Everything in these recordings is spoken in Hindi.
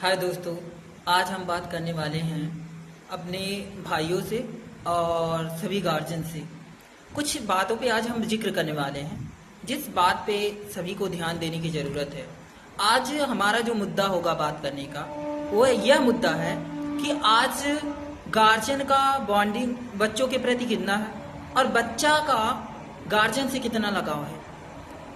हाय दोस्तों, आज हम बात करने वाले हैं अपने भाइयों से और सभी गार्जियन से। कुछ बातों पे आज हम जिक्र करने वाले हैं, जिस बात पे सभी को ध्यान देने की ज़रूरत है। आज हमारा जो मुद्दा होगा बात करने का, वो यह मुद्दा है कि आज गार्जियन का बॉन्डिंग बच्चों के प्रति कितना है और बच्चा का गार्जियन से कितना लगाव है।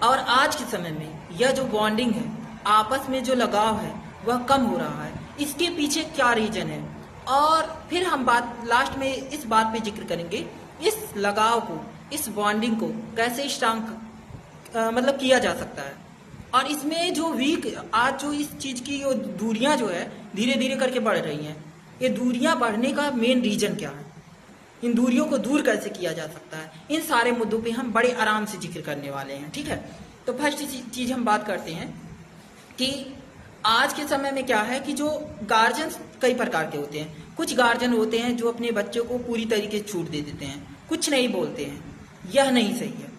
और आज के समय में यह जो बॉन्डिंग है, आपस में जो लगाव है, वह कम हो रहा है। इसके पीछे क्या रीजन है, और फिर हम बात लास्ट में इस बात पे जिक्र करेंगे, इस लगाव को, इस बॉन्डिंग को कैसे स्ट्रांग मतलब किया जा सकता है। और इसमें जो वीक आज जो इस चीज की जो दूरियां जो है धीरे धीरे करके बढ़ रही हैं, ये दूरियां बढ़ने का मेन रीजन क्या है, इन दूरियों को दूर कैसे किया जा सकता है, इन सारे मुद्दों पे हम बड़े आराम से जिक्र करने वाले हैं। ठीक है, तो फर्स्ट चीज हम बात करते हैं कि आज के समय में क्या है कि जो गार्जियन कई प्रकार के होते हैं। कुछ गार्जियन होते हैं जो अपने बच्चों को पूरी तरीके से छूट दे देते हैं, कुछ नहीं बोलते हैं, यह नहीं सही है।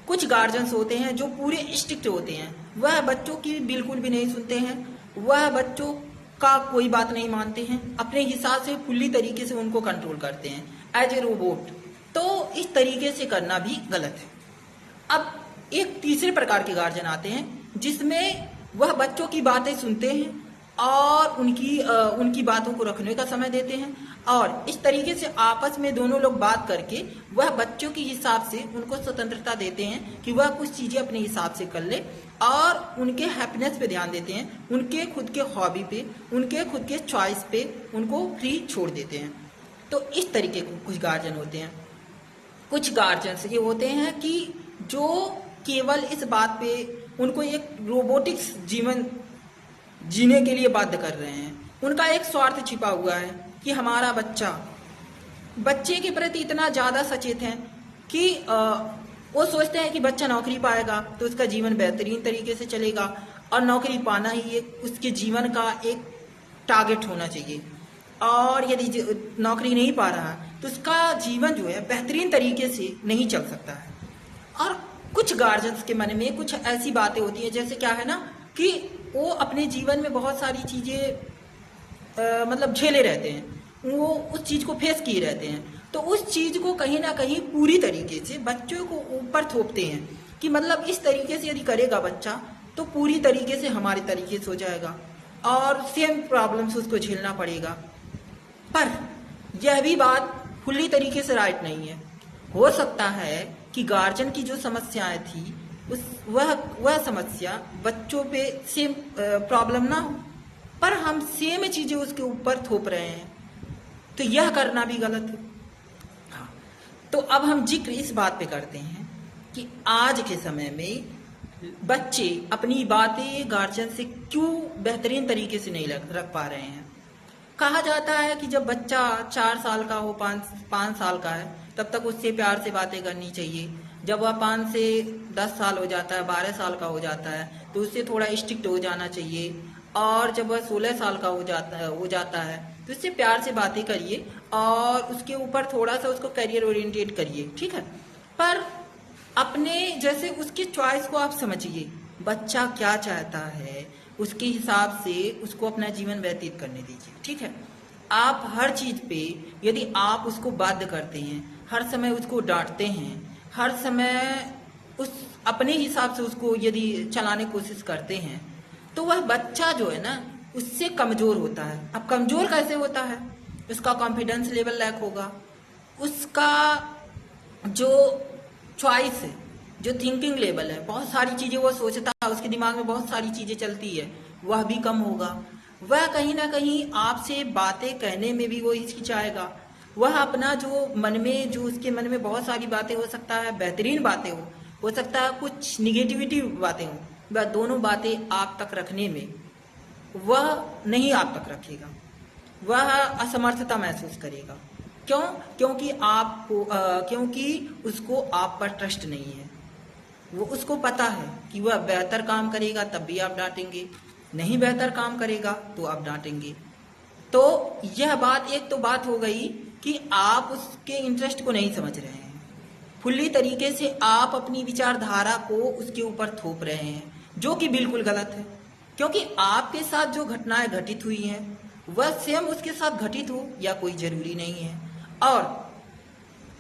कुछ गार्जियंस होते हैं जो पूरे स्ट्रिक्ट होते हैं, वह बच्चों की बिल्कुल भी नहीं सुनते हैं, वह बच्चों का कोई बात नहीं मानते हैं, अपने हिसाब से फुल्ली तरीके से उनको कंट्रोल करते हैं एज ए रोबोट। तो इस तरीके से करना भी गलत है। अब एक तीसरे प्रकार के गार्जियन आते हैं जिसमें वह बच्चों की बातें सुनते हैं और उनकी बातों को रखने का समय देते हैं, और इस तरीके से आपस में दोनों लोग बात करके वह बच्चों के हिसाब से उनको स्वतंत्रता देते हैं कि वह कुछ चीजें अपने हिसाब से कर ले, और उनके हैप्पीनेस पे ध्यान देते हैं, उनके खुद के हॉबी पे, उनके खुद के चॉइस पे उनको फ्री छोड़ देते हैं। तो इस तरीके के कुछ गार्जियन होते हैं। कुछ गार्जियंस ये होते हैं कि जो केवल इस बात पे उनको एक रोबोटिक्स जीवन जीने के लिए बाध्य कर रहे हैं। उनका एक स्वार्थ छिपा हुआ है कि हमारा बच्चे के प्रति इतना ज्यादा सचेत है कि वो सोचते हैं कि बच्चा नौकरी पाएगा तो उसका जीवन बेहतरीन तरीके से चलेगा, और नौकरी पाना ही उसके जीवन का एक टारगेट होना चाहिए। और यदि नौकरी नहीं पा रहा तो उसका जीवन जो है बेहतरीन तरीके से नहीं चल सकता है। और कुछ गार्जियंस के मन में कुछ ऐसी बातें होती हैं, जैसे क्या है ना कि वो अपने जीवन में बहुत सारी चीजें मतलब झेले रहते हैं, वो उस चीज को फेस किए रहते हैं, तो उस चीज को कहीं ना कहीं पूरी तरीके से बच्चों को ऊपर थोपते हैं कि मतलब इस तरीके से यदि करेगा बच्चा तो पूरी तरीके से हमारे तरीके से हो जाएगा और सेम प्रॉब्लम्स उसको झेलना पड़ेगा। पर यह भी बात फुल्ली तरीके से राइट नहीं है। हो सकता है कि गार्जियन की जो समस्याएं थी वह समस्या बच्चों पे सेम प्रॉब्लम ना हो, पर हम सेम चीजें उसके ऊपर थोप रहे हैं, तो यह करना भी गलत है। हाँ, तो अब हम जिक्र इस बात पे करते हैं कि आज के समय में बच्चे अपनी बातें गार्जियन से क्यों बेहतरीन तरीके से नहीं रख पा रहे हैं। कहा जाता है कि जब बच्चा 4 साल का हो, 5 साल का है, तब तक उससे प्यार से बातें करनी चाहिए। जब वह 5 से 10 साल हो जाता है, 12 साल का हो जाता है, तो उससे थोड़ा स्ट्रिक्ट हो जाना चाहिए। और जब वह 16 साल का हो जाता है तो उससे प्यार से बातें करिए और उसके ऊपर थोड़ा सा उसको करियर ओरिएंटेड करिए। ठीक है, पर अपने जैसे उसकी चॉइस को आप समझिए, बच्चा क्या चाहता है उसके हिसाब से उसको अपना जीवन व्यतीत करने दीजिए। ठीक है, आप हर चीज पे यदि आप उसको बाध्य करते हैं, हर समय उसको डांटते हैं, हर समय उस अपने हिसाब से उसको यदि चलाने की कोशिश करते हैं, तो वह बच्चा जो है ना उससे कमजोर होता है। अब कमजोर कैसे होता है, उसका कॉन्फिडेंस लेवल लैक होगा, उसका जो चॉइस है, जो थिंकिंग लेवल है, बहुत सारी चीजें वो सोचता है, उसके दिमाग में बहुत सारी चीजें चलती है, वह भी कम होगा। वह कहीं ना कहीं आपसे बातें कहने में भी वो हिचकिचाएगा। वह अपना जो मन में, जो उसके मन में बहुत सारी बातें, हो सकता है बेहतरीन बातें हो सकता है कुछ निगेटिविटी बातें हो, वह दोनों बातें आप तक रखने में वह नहीं आप तक रखेगा, वह असमर्थता महसूस करेगा। क्यों? क्योंकि उसको आप पर ट्रस्ट नहीं है। वो उसको पता है कि वह बेहतर काम करेगा तब भी आप डांटेंगे, नहीं बेहतर काम करेगा तो आप डांटेंगे। तो यह बात, एक तो बात हो गई कि आप उसके इंटरेस्ट को नहीं समझ रहे हैं, फुल्ली तरीके से आप अपनी विचारधारा को उसके ऊपर थोप रहे हैं, जो कि बिल्कुल गलत है। क्योंकि आपके साथ जो घटनाएं घटित हुई हैं वह सेम उसके साथ घटित हो या कोई जरूरी नहीं है। और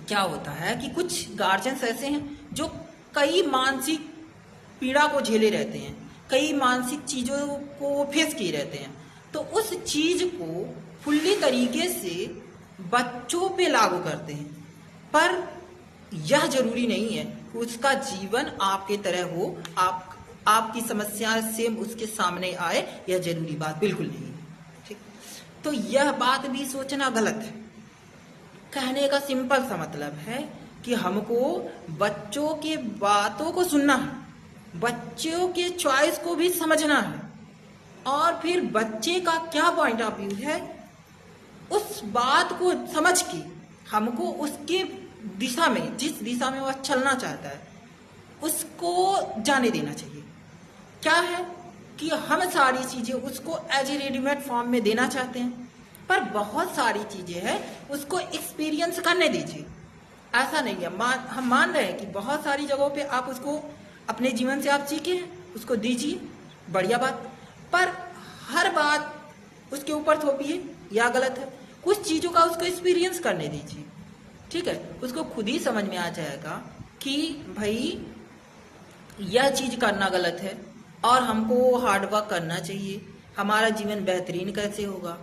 क्या होता है कि कुछ गार्जियंस ऐसे हैं जो कई मानसिक पीड़ा को झेले रहते हैं, कई मानसिक चीजों को फेस किए रहते हैं, तो उस चीज को फुल्ली तरीके से बच्चों पे लागू करते हैं। पर यह जरूरी नहीं है कि उसका जीवन आपके तरह हो, आपकी समस्या सेम उसके सामने आए, यह जरूरी बात बिल्कुल नहीं है। ठीक, तो यह बात भी सोचना गलत है। कहने का सिंपल सा मतलब है कि हमको बच्चों के बातों को सुनना है, बच्चों के चॉइस को भी समझना है, और फिर बच्चे का क्या पॉइंट ऑफ व्यू है उस बात को समझ के हमको उसके दिशा में, जिस दिशा में वह चलना चाहता है, उसको जाने देना चाहिए। क्या है कि हम सारी चीजें उसको एज ए रेडीमेड फॉर्म में देना चाहते हैं, पर बहुत सारी चीजें हैं उसको एक्सपीरियंस करने दीजिए। ऐसा नहीं है, हम मान रहे हैं कि बहुत सारी जगहों पे आप उसको अपने जीवन से आप सीखे हैं, उसको दीजिए, बढ़िया बात। पर हर बात उसके ऊपर थोपिए या गलत है। कुछ चीजों का उसको एक्सपीरियंस करने दीजिए, ठीक है, उसको खुद ही समझ में आ जाएगा कि भाई यह चीज करना गलत है और हमको हार्डवर्क करना चाहिए, हमारा जीवन बेहतरीन कैसे होगा।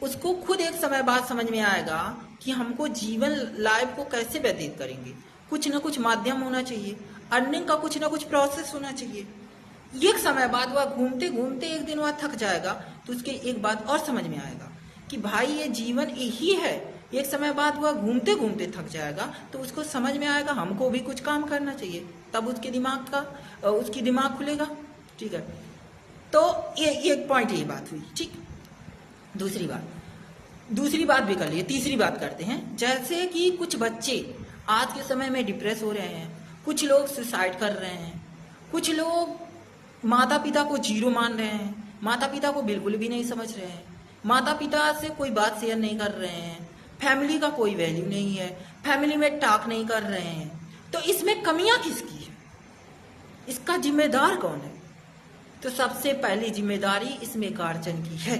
उसको खुद एक समय बाद समझ में आएगा कि हमको जीवन लाइफ को कैसे व्यतीत करेंगे। कुछ ना कुछ माध्यम होना चाहिए, अर्निंग का कुछ ना कुछ प्रोसेस होना चाहिए। एक समय बाद वह घूमते घूमते एक दिन वह थक जाएगा, तो उसके एक बात और समझ में आएगा कि भाई ये जीवन यही है। एक समय बाद वह घूमते घूमते थक जाएगा, तो उसको समझ में आएगा हमको भी कुछ काम करना चाहिए, तब उसकी दिमाग खुलेगा। ठीक है, तो ये एक पॉइंट, ये बात हुई। ठीक, दूसरी बात भी कर लिए, तीसरी बात करते हैं। जैसे कि कुछ बच्चे आज के समय में डिप्रेस हो रहे हैं, कुछ लोग सुसाइड कर रहे हैं, कुछ लोग माता पिता को जीरो मान रहे हैं, माता पिता को बिल्कुल भी नहीं समझ रहे हैं, माता पिता से कोई बात शेयर नहीं कर रहे हैं, फैमिली का कोई वैल्यू नहीं है, फैमिली में टॉक नहीं कर रहे हैं। तो इसमें कमियां किसकी है, इसका जिम्मेदार कौन है? तो सबसे पहली जिम्मेदारी इसमें गार्जियन की है।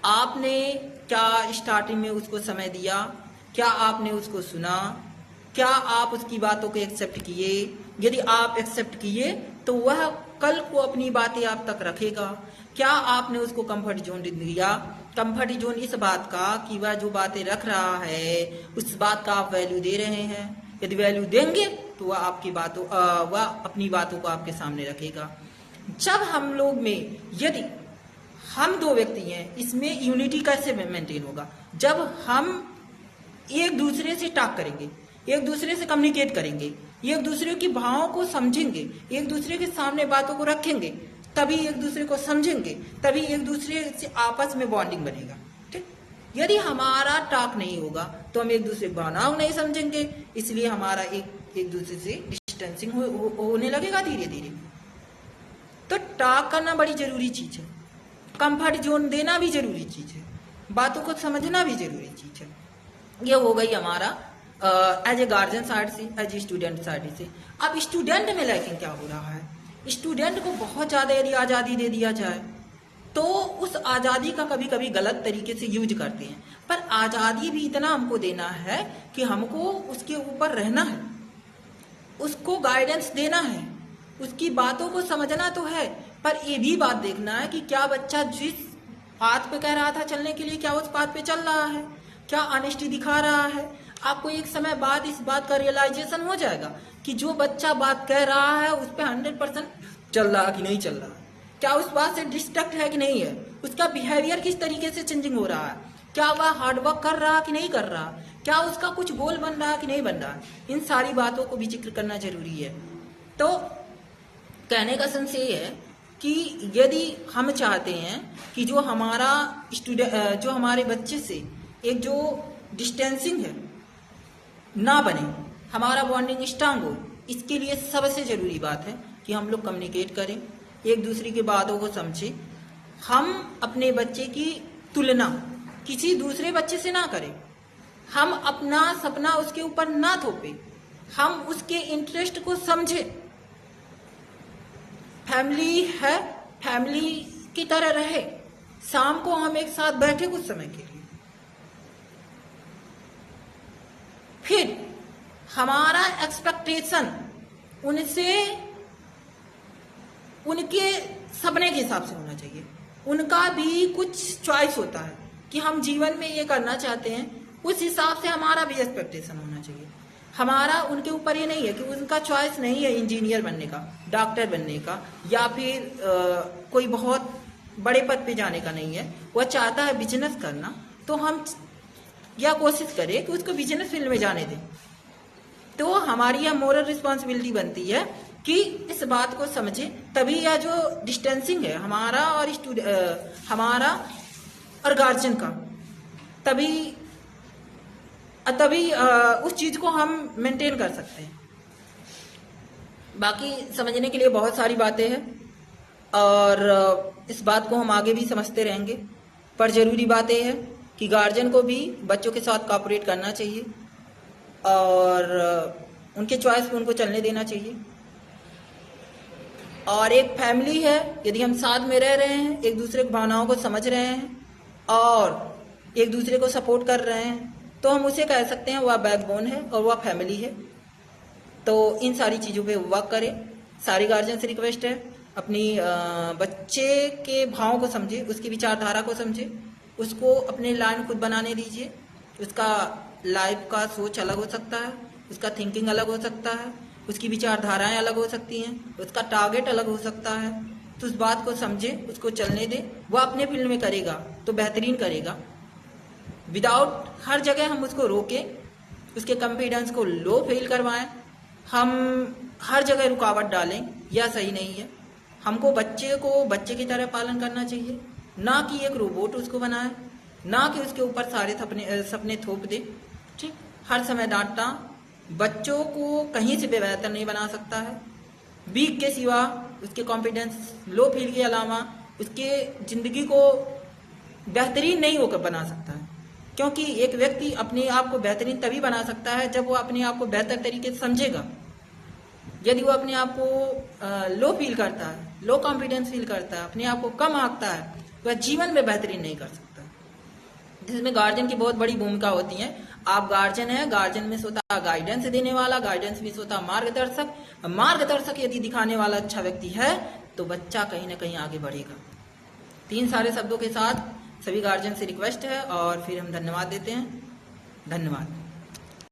आपने क्या स्टार्टिंग में उसको समय दिया? क्या आपने उसको सुना? क्या आप उसकी बातों को एक्सेप्ट किए? यदि आप एक्सेप्ट किए तो वह कल को अपनी बातें आप तक रखेगा। क्या आपने उसको कंफर्ट जोन दिया? कंफर्ट जोन इस बात का कि वह जो बातें रख रहा है उस बात का आप वैल्यू दे रहे हैं। यदि वैल्यू देंगे तो वह अपनी बातों को आपके सामने रखेगा। जब हम लोग में, यदि हम दो व्यक्ति हैं, इसमें यूनिटी कैसे मेंटेन होगा? जब हम एक दूसरे से टॉक करेंगे, एक दूसरे से कम्युनिकेट करेंगे, एक दूसरे की भावों को समझेंगे, एक दूसरे के सामने बातों को रखेंगे, तभी एक दूसरे को समझेंगे, तभी एक दूसरे से आपस में बॉन्डिंग बनेगा। ठीक, यदि हमारा टॉक नहीं होगा तो हम एक दूसरे की भावनाओं नहीं समझेंगे, इसलिए हमारा एक दूसरे से डिस्टेंसिंग होने लगेगा धीरे धीरे। तो टॉक करना बड़ी जरूरी चीज है, कंफर्ट जोन देना भी जरूरी चीज है, बातों को समझना भी जरूरी चीज है। ये हो गई हमारा एज ए गार्जियन साइड से, एज ए स्टूडेंट साइड से। अब स्टूडेंट में लेकिन क्या हो रहा है, स्टूडेंट को बहुत ज्यादा यदि आजादी दे दिया जाए तो उस आजादी का कभी कभी गलत तरीके से यूज करते हैं। पर आजादी भी इतना हमको देना है कि हमको उसके ऊपर रहना है, उसको गाइडेंस देना है, उसकी बातों को समझना तो है, पर ये भी बात देखना है कि क्या बच्चा जिस पाथ पे कह रहा था चलने के लिए, क्या उस पाथ पे चल रहा है, क्या ऑनेस्टी दिखा रहा है। आपको एक समय बाद इस बात का रियलाइजेशन हो जाएगा कि जो बच्चा बात कह रहा है उस पर 100% चल रहा कि नहीं चल रहा है, क्या उस बात से डिस्ट्रैक्ट है कि नहीं है, उसका बिहेवियर किस तरीके से चेंजिंग हो रहा है, क्या वह हार्डवर्क कर रहा कि नहीं कर रहा, क्या उसका कुछ गोल बन रहा कि नहीं बन रहा। इन सारी बातों को भी जिक्र करना जरूरी है। तो कहने का सेंस ये है कि यदि हम चाहते हैं कि जो हमारे बच्चे से एक जो डिस्टेंसिंग है ना बने, हमारा बॉन्डिंग स्ट्रांग हो, इसके लिए सबसे जरूरी बात है कि हम लोग कम्युनिकेट करें, एक दूसरे की बातों को समझें। हम अपने बच्चे की तुलना किसी दूसरे बच्चे से ना करें, हम अपना सपना उसके ऊपर ना थोपे, हम उसके इंटरेस्ट को समझें। फैमिली है फैमिली की तरह रहे, शाम को हम एक साथ बैठे कुछ समय के लिए, फिर हमारा एक्सपेक्टेशन उनसे उनके सपने के हिसाब से होना चाहिए। उनका भी कुछ चॉइस होता है कि हम जीवन में ये करना चाहते हैं, उस हिसाब से हमारा भी एक्सपेक्टेशन होना चाहिए। हमारा उनके ऊपर ये नहीं है कि उनका चॉइस नहीं है इंजीनियर बनने का, डॉक्टर बनने का, या फिर कोई बहुत बड़े पद पे जाने का नहीं है। वह चाहता है बिजनेस करना, तो हम यह कोशिश करें कि उसको बिजनेस फील्ड में जाने दें। तो हमारी यह मोरल रिस्पॉन्सिबिलिटी बनती है कि इस बात को समझे। तभी यह जो डिस्टेंसिंग है हमारा और गार्जियन का, तभी उस चीज को हम मेंटेन कर सकते हैं। बाकी समझने के लिए बहुत सारी बातें हैं और इस बात को हम आगे भी समझते रहेंगे, पर जरूरी बात यह है कि गार्जियन को भी बच्चों के साथ कोऑपरेट करना चाहिए और उनके चॉइस पे उनको चलने देना चाहिए। और एक फैमिली है, यदि हम साथ में रह रहे हैं, एक दूसरे की भावनाओं को समझ रहे हैं और एक दूसरे को सपोर्ट कर रहे हैं, तो हम उसे कह सकते हैं वह बैकबोन है और वह फैमिली है। तो इन सारी चीज़ों पे वर्क करें। सारे गार्जियन से रिक्वेस्ट है, अपनी बच्चे के भावों को समझे, उसकी विचारधारा को समझे, उसको अपने लाइन खुद बनाने दीजिए। उसका लाइफ का सोच अलग हो सकता है, उसका थिंकिंग अलग हो सकता है, उसकी विचारधाराएं अलग हो सकती हैं, उसका टारगेट अलग हो सकता है। तो उस बात को समझे, उसको चलने दे। वह अपने फील्ड में करेगा तो बेहतरीन करेगा। विदाउट हर जगह हम उसको रोकें, उसके कॉन्फिडेंस को लो फील करवाएं, हम हर जगह रुकावट डालें, यह सही नहीं है। हमको बच्चे को बच्चे की तरह पालन करना चाहिए, ना कि एक रोबोट उसको बनाए, ना कि उसके ऊपर सारे सपने थोप दे। ठीक, हर समय डांटना बच्चों को कहीं से भी बेहतर नहीं बना सकता है। वीक के सिवा, उसके कॉन्फिडेंस लो फील के अलावा उसके जिंदगी को बेहतरीन नहीं होकर बना सकता है। क्योंकि एक व्यक्ति अपने आप को बेहतरीन तभी बना सकता है जब वो अपने आप को बेहतर तरीके से समझेगा। यदि वो अपने आप को लो फील करता है, लो कॉन्फिडेंस फील करता है, अपने आप को कम आंकता है, वह जीवन में बेहतरीन नहीं कर सकता। जिसमें गार्जियन की बहुत बड़ी भूमिका होती है। आप गार्जियन है, गार्जियन में होता गाइडेंस देने वाला, गाइडेंस में होता मार्गदर्शक। मार्गदर्शक यदि दिखाने वाला अच्छा व्यक्ति है तो बच्चा कहीं ना कहीं आगे बढ़ेगा। तीन सारे शब्दों के साथ सभी गार्जियन से रिक्वेस्ट है और फिर हम धन्यवाद देते हैं। धन्यवाद।